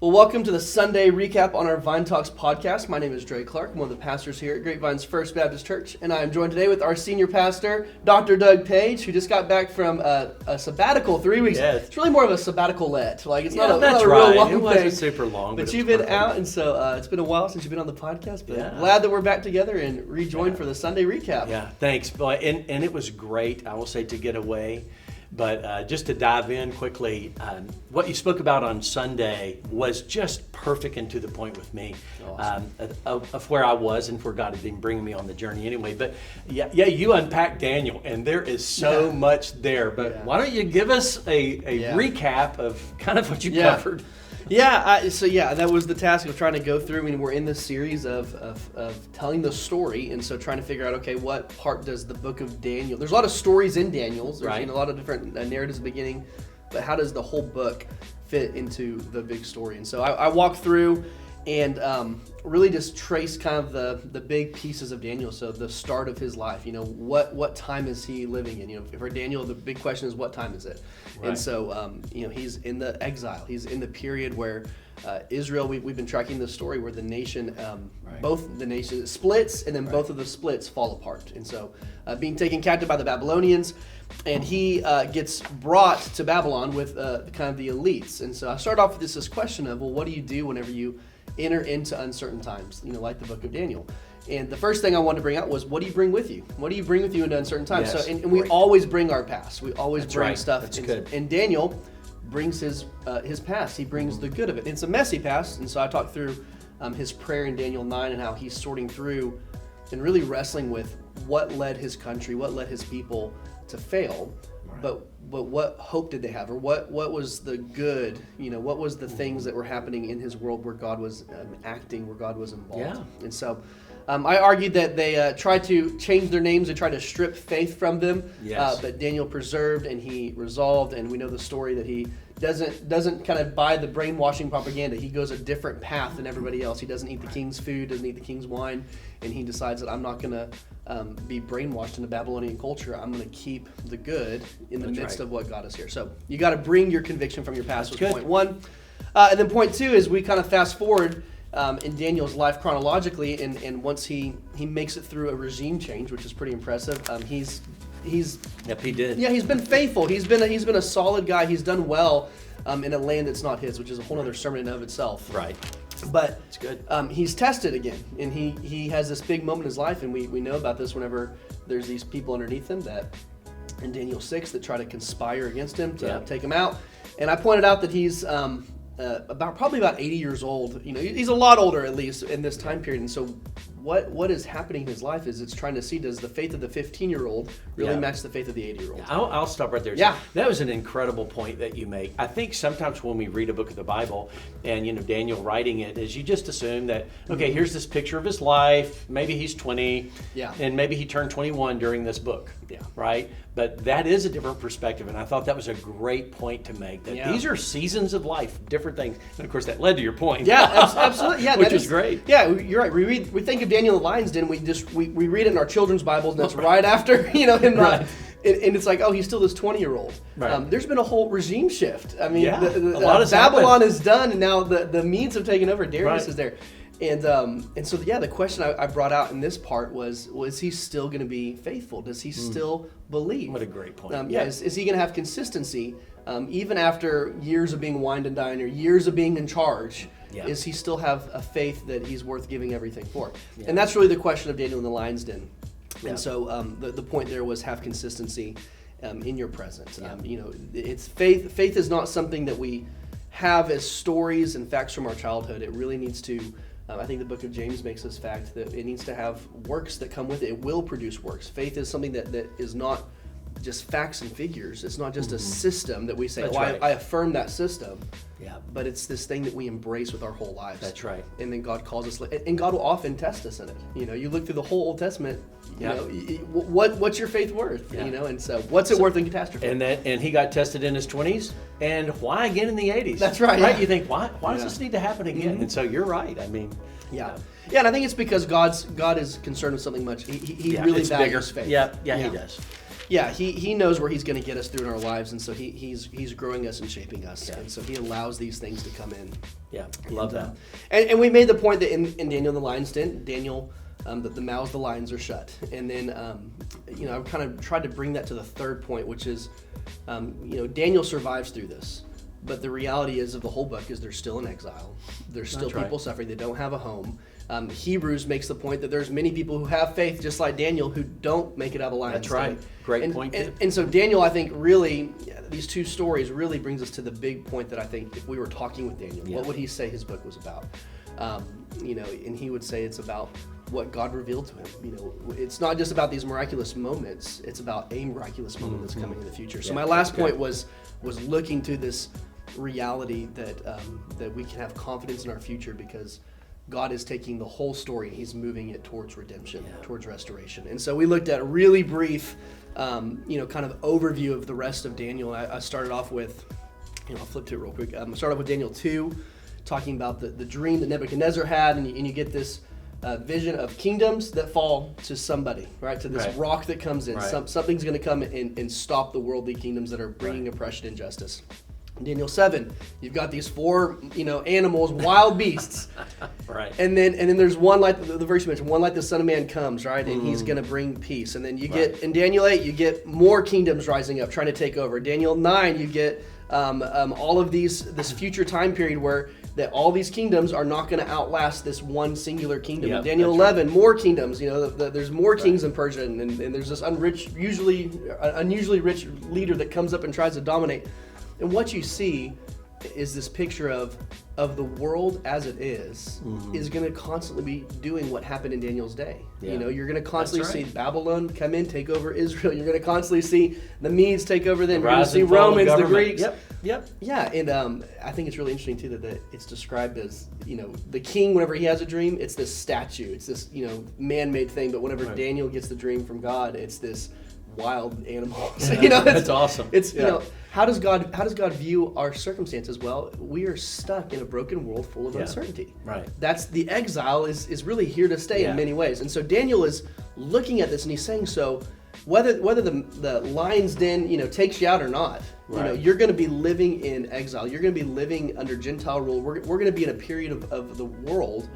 Well, welcome to the Sunday recap on our Vine Talks podcast. My name is Dre Clark. I'm one of the pastors here at Grapevine's First Baptist Church, and I am joined today with our senior pastor, Dr. Doug Page, who just got back from a sabbatical 3 weeks. Yes. It's really more of a sabbatical-let. Like, it's not a that's real right. long It wasn't thing. super long, But you've been out, and so it's been a while since you've been on the podcast. But Yeah. glad that we're back together and rejoined for the Sunday recap. Yeah, thanks. Boy, and it was great, I will say, to get away. But just to dive in quickly, what you spoke about on Sunday was just perfect and to the point with me. Awesome. Of where I was and where God had been bringing me on the journey anyway. But yeah, you unpacked Daniel, and there is so much there. But why don't you give us a recap of kind of what you covered? So that was the task of trying to go through. I mean, we're in this series of telling the story, and so trying to figure out, okay, what part does the book of Daniel? There's a lot of stories in Daniel. There's a lot of different narratives at the beginning, but how does the whole book fit into the big story? And so I walked through and really just traced kind of the big pieces of Daniel. So the start of his life, what time is he living in? For Daniel, the big question is, what time is it? Right. And so, he's in the exile. He's in the period where Israel, we've been tracking the story where the nation, both the nation splits, and then both of the splits fall apart. And so being taken captive by the Babylonians, and he gets brought to Babylon with kind of the elites. And so I started off with this question of, well, what do you do whenever you enter into uncertain times, like the book of Daniel? And the first thing I wanted to bring out was, what do you bring with you? What do you bring with you into uncertain times? Yes, and we always bring our past. We always bring stuff. That's good. And Daniel brings his past. He brings the good of it. It's a messy past, and so I talked through his prayer in Daniel 9 and how he's sorting through and really wrestling with what led his country, what led his people to fail. Right. But what hope did they have, or what was the good? What was the things that were happening in his world where God was acting, where God was involved? Yeah. And so I argued that they tried to change their names and tried to strip faith from them. Yes. But Daniel preserved and he resolved, and we know the story that he doesn't kind of buy the brainwashing propaganda. He goes a different path than everybody else. He doesn't eat the king's food, doesn't eat the king's wine, and he decides that I'm not going to be brainwashed in the Babylonian culture. I'm going to keep the good in the midst of what God is here. So you got to bring your conviction from your past. Was point one. And then point two is we kind of fast forward in Daniel's life chronologically, and once he makes it through a regime change, which is pretty impressive. Yep, he did. Yeah, he's been faithful. He's been a solid guy. He's done well in a land that's not his, which is a whole other sermon in and of itself. Right. But it's good. He's tested again, and he has this big moment in his life, and we know about this whenever there's these people underneath him that in Daniel 6 that try to conspire against him to take him out. And I pointed out that he's probably about 80 years old. He's a lot older at least in this time period. And so what is happening in his life is it's trying to see, does the faith of the 15-year-old really match the faith of the 80-year-old? I'll stop right there. Yeah. That was an incredible point that you make. I think sometimes when we read a book of the Bible and, Daniel writing it, is you just assume that, okay, here's this picture of his life. Maybe he's 20. Yeah. And maybe he turned 21 during this book. Yeah. Right? But that is a different perspective, and I thought that was a great point to make, that these are seasons of life, different things. And of course, that led to your point. Yeah, absolutely. Yeah, which is great. Yeah, you're right. We think of Daniel in the lion's den, we read it in our children's Bibles, and that's right after, and it's like, oh, he's still this 20-year-old. Right. There's been a whole regime shift. I mean, a lot of Babylon is done, and now the Medes have taken over. Darius is there. And so the question I brought out in this part was he still going to be faithful? Does he still believe? What a great point. Is he going to have consistency even after years of being wined and dined or years of being in charge? Yeah. Is he still have a faith that he's worth giving everything for? Yeah. And that's really the question of Daniel in the lion's den. Yeah. And so the point there was have consistency in your present. Yeah. It's faith. Faith is not something that we have as stories and facts from our childhood. It really needs to. I think the book of James makes this fact that it needs to have works that come with it. It will produce works. Faith is something that is not just facts and figures. It's not just a system that we say, I affirm that system. Yeah. But it's this thing that we embrace with our whole lives. That's right. And then God calls us, and God will often test us in it. You look through the whole Old Testament, what's your faith worth? Yeah. And so what's it worth in catastrophe? And he got tested in his 20s, and why again in the 80s? That's right. Right? You think, why does this need to happen again? Mm-hmm. And so you're right. I mean, yeah, and I think it's because God is concerned with something much. He really values faith. Yeah, he does. Yeah, he knows where he's going to get us through in our lives, and so he's growing us and shaping us, and so he allows these things to come in. Yeah, love that. And we made the point that in Daniel the lion's den, Daniel, that the mouths of the lions are shut, and then I've kind of tried to bring that to the third point, which is Daniel survives through this. But the reality of the whole book is they're still in exile. There's still people suffering. They don't have a home. Hebrews makes the point that there's many people who have faith, just like Daniel, who don't make it out of the lion's That's right. den. Great point. And so Daniel, I think, really, these two stories really brings us to the big point that I think if we were talking with Daniel, what would he say his book was about? And he would say it's about what God revealed to him. It's not just about these miraculous moments. It's about a miraculous moment that's coming in the future. So my last point was looking to this reality that we can have confidence in our future because God is taking the whole story and he's moving it towards redemption, towards restoration. And so we looked at a really brief, kind of overview of the rest of Daniel. I started off with, I'll flip to it real quick. I started off with Daniel 2, talking about the dream that Nebuchadnezzar had, and you get this vision of kingdoms that fall to somebody, right? To this rock that comes in. Right. Something's going to come and stop the worldly kingdoms that are bringing oppression and injustice. In Daniel 7, you've got these 4, animals, wild beasts. Right. And then there's one like the verse you mentioned, one like the Son of Man comes, right? And he's going to bring peace. And then you get, in Daniel 8, you get more kingdoms rising up, trying to take over. Daniel 9, you get all of this future time period where that all these kingdoms are not going to outlast this one singular kingdom. In Daniel 11, more kingdoms. There's more kings in Persia, and there's this unusually rich leader that comes up and tries to dominate. And what you see is this picture of the world as it is going to constantly be doing what happened in Daniel's day. Yeah. You're going to constantly see Babylon come in, take over Israel. You're going to constantly see the Medes take over them. You're going to see Romans, the Greeks. Yep. Yeah, and I think it's really interesting too that it's described as, the king, whenever he has a dream, it's this statue. It's this, man-made thing. But whenever Daniel gets the dream from God, it's this wild animal. That's awesome. It's how does God view our circumstances? Well, we are stuck in a broken world full of uncertainty. Right. That's the exile is really here to stay in many ways. And so Daniel is looking at this and he's saying, so whether the lion's den takes you out or not, you're going to be living in exile. You're going to be living under Gentile rule. We're going to be in a period of the world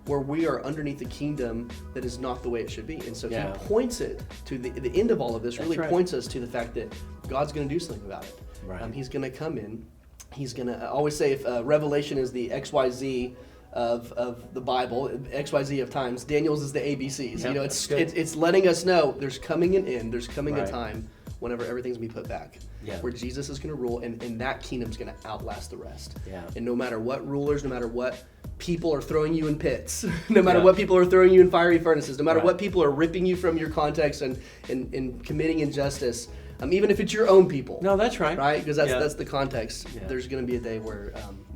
where we are underneath the kingdom that is not the way it should be. And so he points it to the end of all of this, really points us to the fact that God's going to do something about it. Right. He's going to come in. He's going to, I always say if Revelation is the XYZ of the Bible, XYZ of times, Daniel's is the ABCs. Yep, it's letting us know there's coming an end, there's coming a time whenever everything's going to be put back, where Jesus is going to rule, and that kingdom's going to outlast the rest. Yeah. And no matter what rulers, no matter what people are throwing you in pits, no matter what people are throwing you in fiery furnaces, no matter what people are ripping you from your context and committing injustice, even if it's your own people. No, that's right. Right? Because that's the context. Yeah. There's going to be a day where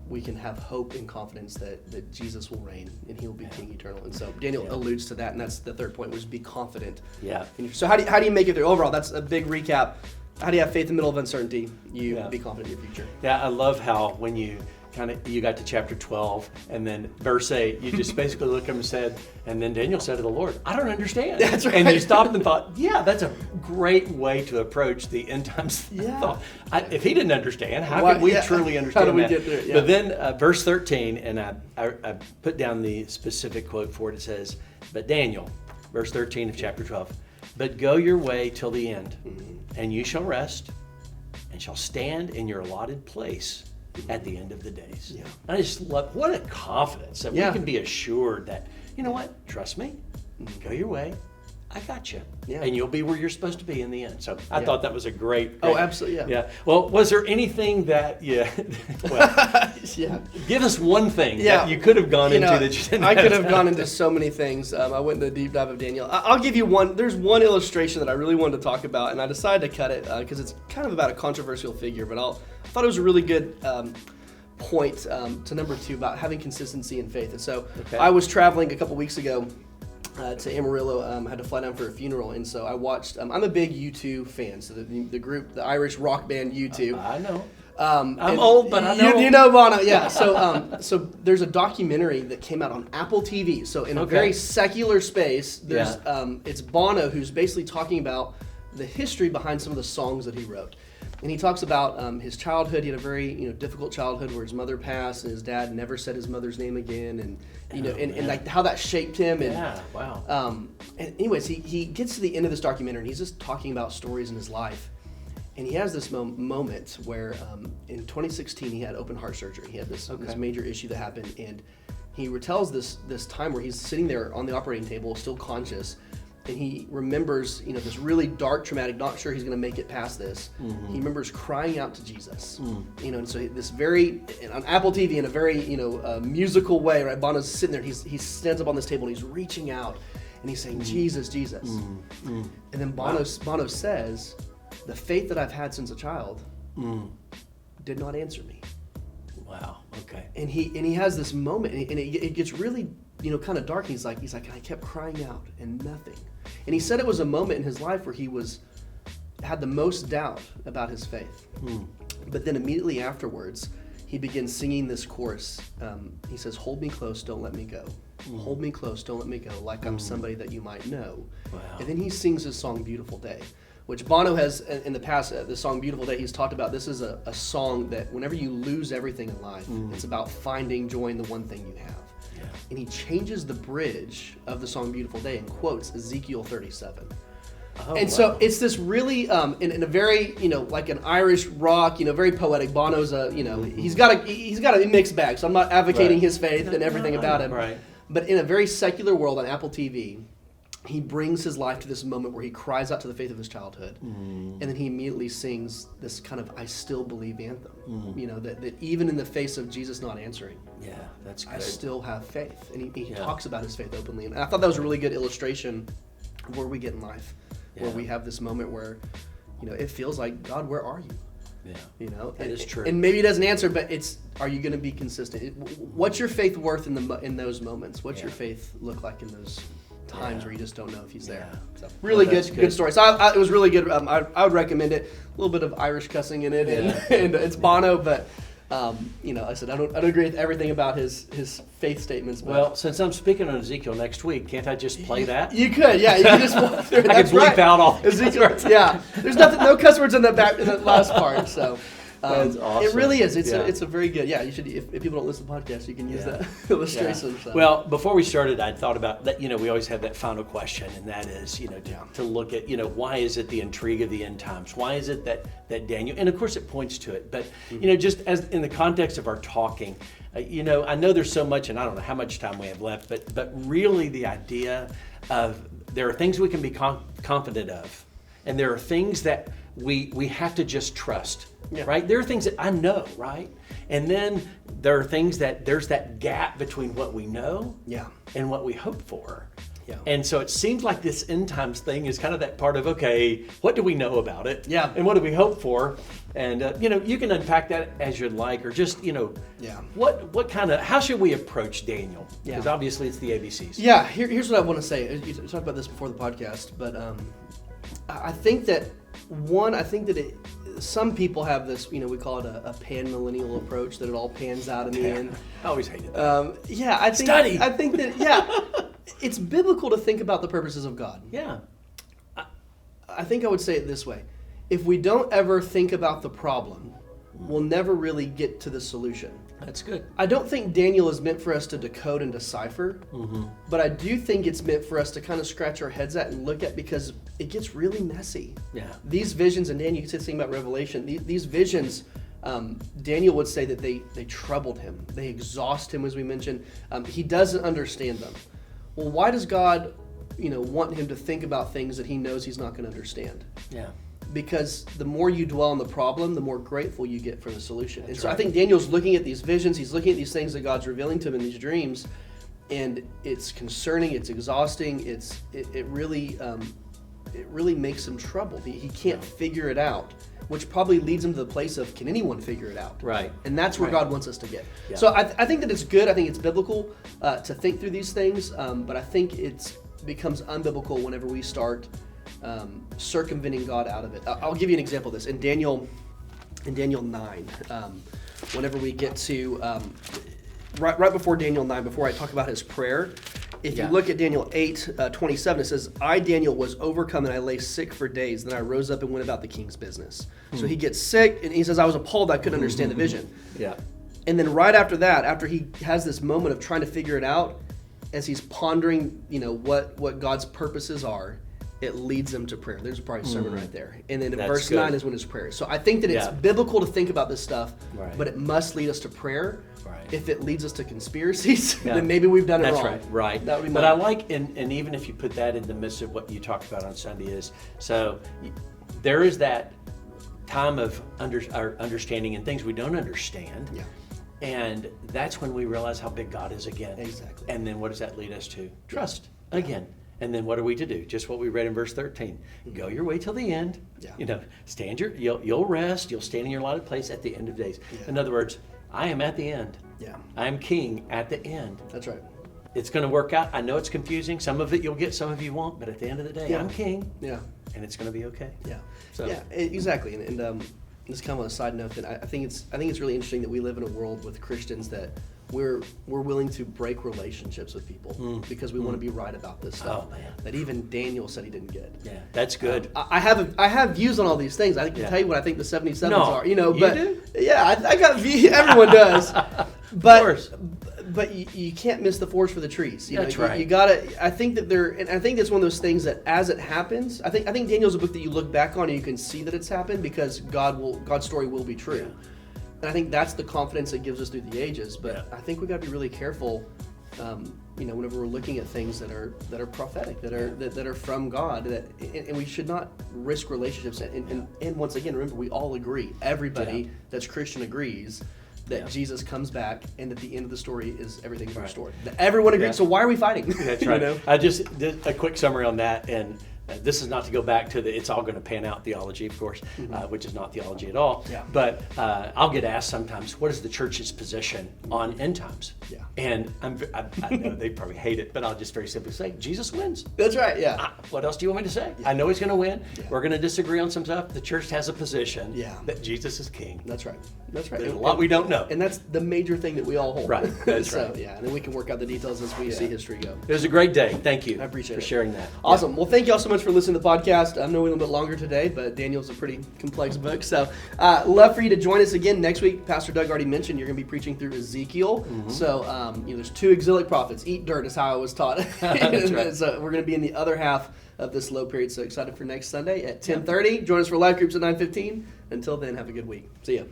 we can have hope and confidence that Jesus will reign and he will be king eternal. And so Daniel alludes to that, and that's the third point, was be confident. Yeah. So how do you make it through? Overall, that's a big recap. How do you have faith in the middle of uncertainty? You be confident in your future. Yeah, I love how when you got to chapter 12, and then verse 8, you just basically look at him and said, and then Daniel said to the Lord, I don't understand. That's right. And you stopped and thought, that's a great way to approach the end times thought. If he didn't understand, how can we truly understand how do we get there? Yeah. But then verse 13, and I put down the specific quote for it. It says, but Daniel, verse 13 of chapter 12, but go your way till the end, and you shall rest, and shall stand in your allotted place at the end of the days. Yeah. I just love, what a confidence that we can be assured that, you know what, trust me, go your way, I got you. Yeah. And you'll be where you're supposed to be in the end. So I thought that was a great. Oh, absolutely, yeah. Well, was there anything that, give us one thing that you could have gone into that you didn't I could have gone into so many things. I went into the deep dive of Daniel. I'll give you one. There's one illustration that I really wanted to talk about, and I decided to cut it because it's kind of about a controversial figure, but I thought it was a really good point to number 2 about having consistency in faith. And so I was traveling a couple weeks ago to Amarillo. Had to fly down for a funeral, and so I watched. I'm a big U2 fan, so the group, the Irish rock band U2. I know. I'm old, but I know. You know Bono, yeah. So there's a documentary that came out on Apple TV. So in a very secular space, there's it's Bono who's basically talking about the history behind some of the songs that he wrote. And he talks about his childhood. He had a very difficult childhood where his mother passed and his dad never said his mother's name again, and and like how that shaped him. And, yeah, wow. And anyways, he gets to the end of this documentary and he's just talking about stories in his life. And he has this moment where in 2016 he had open heart surgery. He had this major issue that happened, and he retells this time where he's sitting there on the operating table, still conscious, and he remembers this really dark, traumatic, not sure he's going to make it past this. Mm-hmm. He remembers crying out to Jesus. And so this very on Apple TV in a very musical way, right? Bono's sitting there, and he stands up on this table and he's reaching out and he's saying, Jesus, Jesus. And then Bono says, the faith that I've had since a child did not answer me. Wow. Okay. And he has this moment, and it gets really kind of dark. He's like, I kept crying out and nothing. And he said it was a moment in his life where he had the most doubt about his faith. But then immediately afterwards, he begins singing this chorus. He says, "Hold me close, don't let me go. Hold me close, don't let me go, like I'm somebody that you might know." Wow. And then he sings his song, "Beautiful Day," which Bono has in the past, the song "Beautiful Day," he's talked about. This is a song that whenever you lose everything in life, it's about finding joy in the one thing you have. Yeah. And he changes the bridge of the song "Beautiful Day" and quotes Ezekiel 37. Oh, and so it's this really, in a very, like an Irish rock, very poetic. Bono's he's got a mixed bag. So I'm not advocating his faith and everything about him. Right. But in a very secular world on Apple TV, he brings his life to this moment where he cries out to the faith of his childhood, and then he immediately sings this kind of "I still believe" anthem. That even in the face of Jesus not answering, that's good. I still have faith, and he talks about his faith openly. And I thought that was a really good illustration of where we get in life. Where we have this moment where, it feels like, God, where are you? Yeah, that is true. And maybe he doesn't answer, but are you going to be consistent? What's your faith worth in those moments? What's your faith look like in those times where you just don't know if he's there? So really good story. So it was really good. I would recommend it. A little bit of Irish cussing in it, and it's Bono, but. I said I don't agree with everything about his faith statements. But well, since I'm speaking on Ezekiel next week, can't I just play that? You could, yeah. You can just walk through. I could bleep out all Ezekiel. Yeah, there's no cuss words in that last part. So that's awesome. It really is. It's a very good. Yeah, you should. If people don't listen to podcasts, you can use that illustration. Yeah. So. Well, before we started, I thought about that. We always have that final question, and that is, to look at, why is it the intrigue of the end times? Why is it that Daniel? And of course, it points to it. But just as in the context of our talking, I know there's so much, and I don't know how much time we have left. But really, the idea of there are things we can be confident of, and there are things that we have to just trust. Yeah. Right? There are things that I know, right? And then there are things that there's that gap between what we know and what we hope for. Yeah. And so it seems like this end times thing is kind of that part of, okay, what do we know about it? Yeah. And what do we hope for? And, you can unpack that as you'd like, or just, what kind of, how should we approach Daniel? Because obviously it's the ABCs. Yeah. Here's what I want to say. You talked about this before the podcast, but I think that some people have this, we call it a pan-millennial approach, that it all pans out in the end. I always hated that. I think that, it's biblical to think about the purposes of God. Yeah. I think I would say it this way. If we don't ever think about the problem, we'll never really get to the solution. That's good. I don't think Daniel is meant for us to decode and decipher, but I do think it's meant for us to kind of scratch our heads at and look at, because it gets really messy. Yeah. These visions, and Dan, you said something about Revelation, these visions, Daniel would say that they troubled him. They exhaust him, as we mentioned. He doesn't understand them. Well, why does God, want him to think about things that he knows he's not going to understand? Yeah. Because the more you dwell on the problem, the more grateful you get for the solution. That's and so right. I think Daniel's looking at these visions, he's looking at these things that God's revealing to him in these dreams, and it's concerning, it's exhausting, it really makes him troubled. He can't figure it out, which probably leads him to the place of, can anyone figure it out? Right. And that's where God wants us to get. Yeah. So I think that it's good, I think it's biblical to think through these things, but I think it becomes unbiblical whenever we start circumventing God out of it. I'll give you an example of this. In Daniel 9, whenever we get to right before Daniel 9, before I talk about his prayer, if you look at Daniel 8:27, it says, I, Daniel, was overcome and I lay sick for days. Then I rose up and went about the king's business. So he gets sick and he says, I was appalled I couldn't understand the vision. Yeah. And then right after that, after he has this moment of trying to figure it out, as he's pondering, what God's purposes are, it leads him to prayer. There's probably a sermon right there. And then in verse 9 is when his prayer is. So I think that it's biblical to think about this stuff, but it must lead us to prayer. Right. If it leads us to conspiracies, then maybe we've done it wrong. That's right. That would be I like, and even if you put that in the midst of what you talked about on Sunday is, so there is that time of our understanding and things we don't understand. Yeah. And that's when we realize how big God is again. Exactly. And then what does that lead us to? Trust again. And then what are we to do? Just what we read in verse 13. Go your way till the end. Yeah. You'll rest. You'll stand in your allotted place at the end of days. Yeah. In other words, I am at the end. Yeah. I'm king at the end. That's right. It's going to work out. I know it's confusing. Some of it you'll get, some of you won't. But at the end of the day, I'm king. Yeah. And it's going to be okay. Yeah. So. Yeah. Exactly. And just kind of on a side note, that I think it's really interesting that we live in a world with Christians that we're willing to break relationships with people because we want to be right about this stuff. Oh, man. That even Daniel said he didn't get. Yeah, that's good. I have views on all these things. I can tell you what I think the 77s are. You but do? Yeah, I got views. Everyone does. But, of course. But you can't miss the forest for the trees. That's right. You gotta. I think that and I think it's one of those things that as it happens, I think Daniel's a book that you look back on and you can see that it's happened because God's story will be true. Yeah. And I think that's the confidence it gives us through the ages. But I think we got to be really careful, whenever we're looking at things that are prophetic, that are from God. And we should not risk relationships. And once again, remember, we all agree. Everybody that's Christian agrees that Jesus comes back, and at the end of the story is everything's restored. Everyone agrees. So why are we fighting? That's right. I just did a quick summary on that, and this is not to go back to the it's all going to pan out theology, of course, which is not theology at all. Yeah. But I'll get asked sometimes, what is the church's position on end times? Yeah. And I know they probably hate it, but I'll just very simply say, Jesus wins. That's right, yeah. What else do you want me to say? Yeah. I know he's going to win. Yeah. We're going to disagree on some stuff. The church has a position that Jesus is king. That's right. There's a lot we don't know. And that's the major thing that we all hold. Right, that's right. Yeah, and then we can work out the details as we see history go. It was a great day. Thank you. I appreciate for sharing that. Awesome. Well, thank you all so much for listening to the podcast. I know we're a little bit longer today, but Daniel's a pretty complex book. So love for you to join us again next week. Pastor Doug already mentioned you're going to be preaching through Ezekiel. So there's 2 exilic prophets. Eat dirt is how I was taught. Right. So we're going to be in the other half of this low period. So excited for next Sunday at 10:30. Join us for live groups at 9:15. Until then, have a good week. See ya.